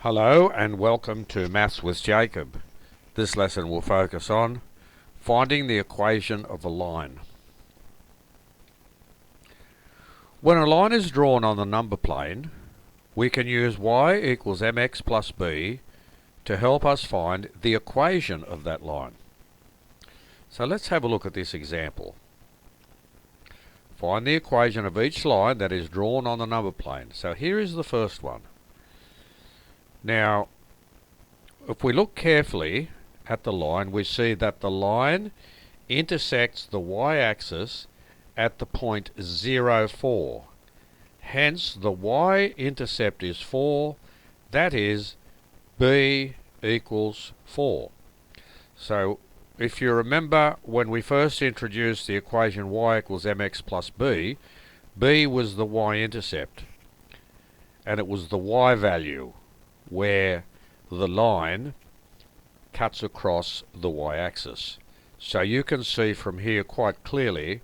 Hello and welcome to Maths with Jacob. This lesson will focus on finding the equation of a line. When a line is drawn on the number plane, we can use y equals mx plus b to help us find the equation of that line. So let's have a look at this example. Find the equation of each line that is drawn on the number plane. So here is the first one. Now, if we look carefully at the line, we see that the line intersects the y-axis at the point 0, 4. Hence, the y-intercept is 4, that is, b equals 4. So, if you remember when we first introduced the equation y equals mx plus b, b was the y-intercept, and it was the y value where the line cuts across the y-axis. So you can see from here quite clearly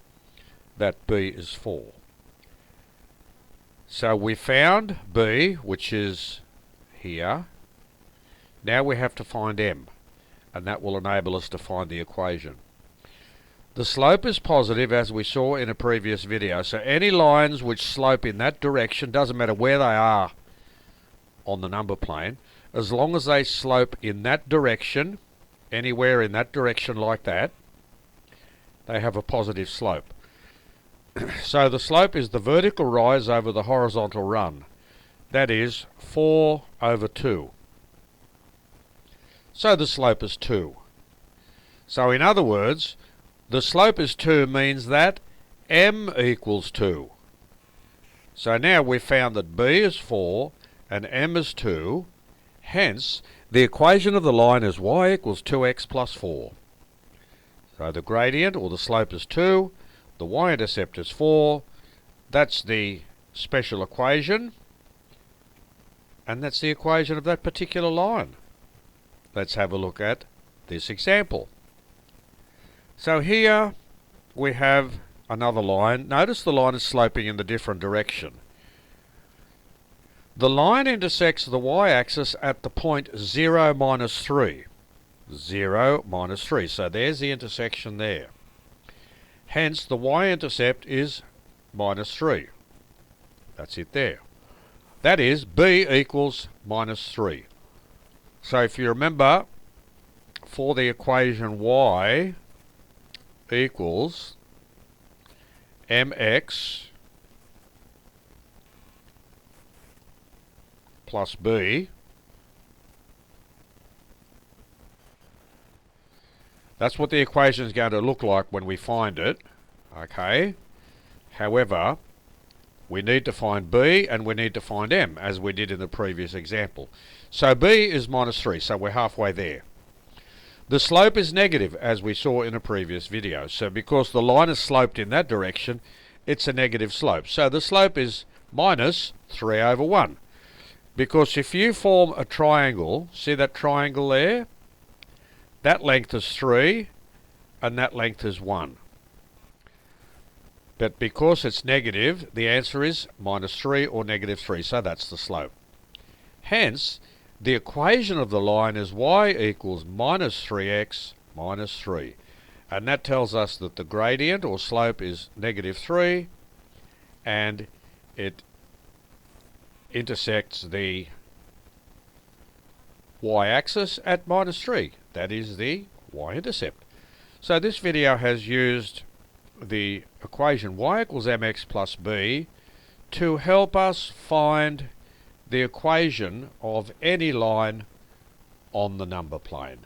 that b is 4. So we found b, which is here. Now we have to find m, and that will enable us to find the equation. The slope is positive, as we saw in a previous video, so any lines which slope in that direction, doesn't matter where they are on the number plane, as long as they slope in that direction, anywhere in that direction like that, they have a positive slope. So the slope is the vertical rise over the horizontal run. That is 4 over 2. So the slope is 2. So in other words, the slope is 2 means that m equals 2. So now we've found that b is 4 and m is 2, hence the equation of the line is y equals 2x plus 4. So the gradient or the slope is 2, the y-intercept is 4, that's the special equation, and that's the equation of that particular line. Let's have a look at this example. So here we have another line. Notice the line is sloping in the different direction. The line intersects the y-axis at the point 0, minus 3. 0, minus 3. So there's the intersection there. Hence, the y-intercept is minus 3. That's it there. That is, b equals minus 3. So if you remember, for the equation y equals mx plus b, that's what the equation is going to look like when we find it. Okay. However, we need to find b and we need to find m, as we did in the previous example. So b is minus 3, so we're halfway there. The slope is negative, as we saw in a previous video. So because the line is sloped in that direction, it's a negative slope. So the slope is minus 3 over 1. Because if you form a triangle, see that triangle there? That length is 3 and that length is 1. But because it's negative, the answer is minus 3 or negative 3, so that's the slope. Hence, the equation of the line is y equals minus 3x minus 3. And that tells us that the gradient or slope is negative 3 and it intersects the y-axis at minus 3. That is the y-intercept. So this video has used the equation y equals mx plus b to help us find the equation of any line on the number plane.